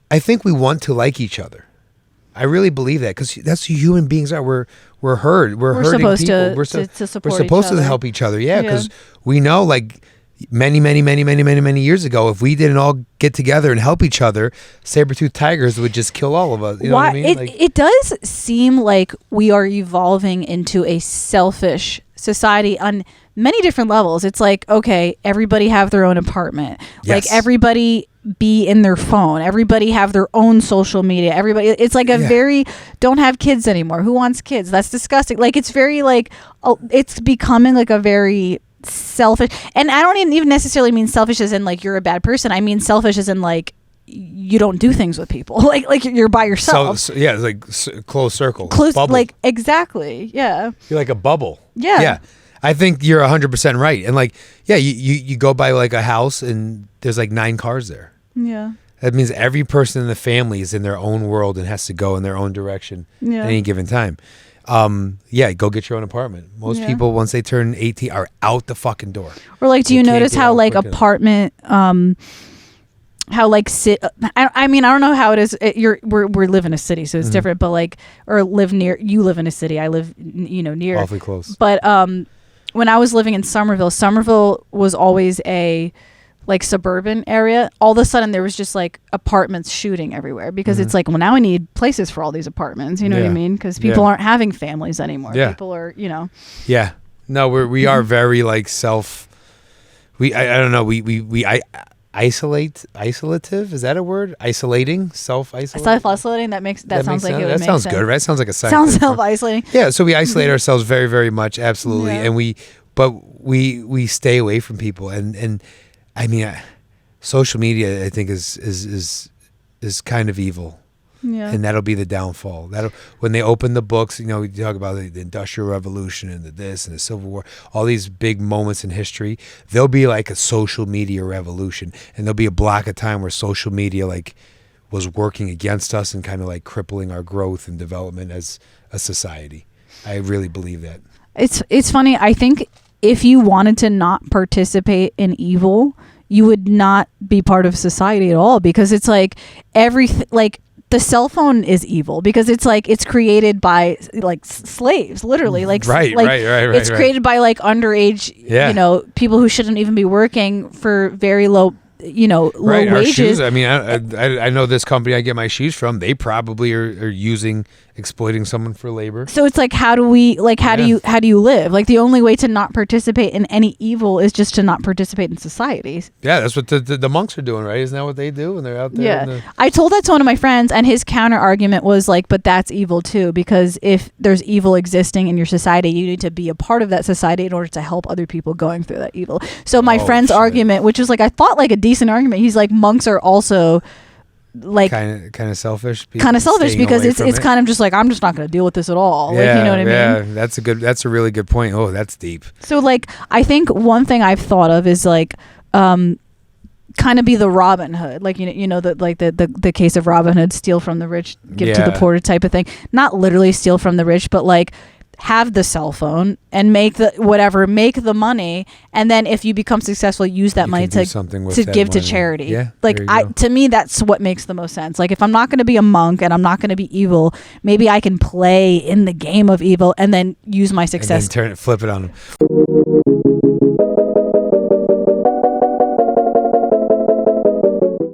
I think we want to like each other. I really believe that because that's who human beings are. We're hurting supposed people. To support we're supposed each to other. help each other. Yeah, because we know like many years ago, if we didn't all get together and help each other, saber-toothed tigers would just kill all of us. You know what I mean? It does seem like we are evolving into a selfish society on many different levels. It's like, okay, everybody have their own apartment. Yes. Like everybody be in their phone. Everybody have their own social media. Everybody, it's like a very, don't have kids anymore. Who wants kids? That's disgusting. Like it's very like, it's becoming like a very selfish, and I don't even necessarily mean selfish as in like you're a bad person. I mean selfish as in like you don't do things with people. like you're by yourself. So it's like closed circle. Bubble. Like exactly. Yeah. You're like a bubble. Yeah. Yeah. I think you're 100% right. And like, yeah, you go by like a house and there's like 9 cars there. Yeah. That means every person in the family is in their own world and has to go in their own direction at any given time. Go get your own apartment. Most people, once they turn 18, are out the fucking door. Or like, do you notice how like apartment, how like I mean, I don't know how it is. We live in a city, so it's different. But like, or live near. You live in a city. I live, near. Awfully close. But when I was living in Somerville was always a like suburban area. All of a sudden there was just like apartments shooting everywhere because it's like, well, now I need places for all these apartments. You know what I mean? Because people aren't having families anymore. Yeah. People are, Yeah. No, we are very like I don't know. We isolative. Is that a word? Isolating? Self-isolating? Self-isolating. That sounds like it would make sense. That sounds good, right? Sounds like a science. Sounds self-isolating. Yeah. So we isolate ourselves very, very much. Absolutely. And we stay away from people. And I mean, social media, I think is kind of evil. Yeah. And that'll be the downfall. When they open the books, you talk about the Industrial Revolution and the this and the Civil War, all these big moments in history, there'll be like a social media revolution, and there'll be a block of time where social media like was working against us and kind of like crippling our growth and development as a society. I really believe that. It's funny. I think if you wanted to not participate in evil, you would not be part of society at all, because it's like everything like. The cell phone is evil because it's like it's created by like slaves, literally. Like right. It's created by like underage, people who shouldn't even be working for very low, low wages. Our shoes, I mean, I know this company I get my shoes from. They probably are exploiting someone for labor. So it's like, how do you live? Like the only way to not participate in any evil is just to not participate in society. Yeah, that's what the monks are doing, right? Isn't that what they do when they're out there? Yeah, I told that to one of my friends, and his counter argument was like, but that's evil too, because if there's evil existing in your society, you need to be a part of that society in order to help other people going through that evil. So my friend's argument, which was like, I thought like a decent argument, he's like, monks are also like kind of selfish because it's kind of just like, I'm just not going to deal with this at all. Yeah, like, you know what I mean? Yeah, that's a really good point. Oh, that's deep. So like, I think one thing I've thought of is like, kind of be the Robin Hood, like the case of Robin Hood, steal from the rich, give to the poor type of thing. Not literally steal from the rich, but like have the cell phone and make the money, and then if you become successful, use that money to give to charity. Yeah, like to me, that's what makes the most sense. Like if I'm not going to be a monk and I'm not going to be evil, maybe I can play in the game of evil and then use my success. And then flip it on them.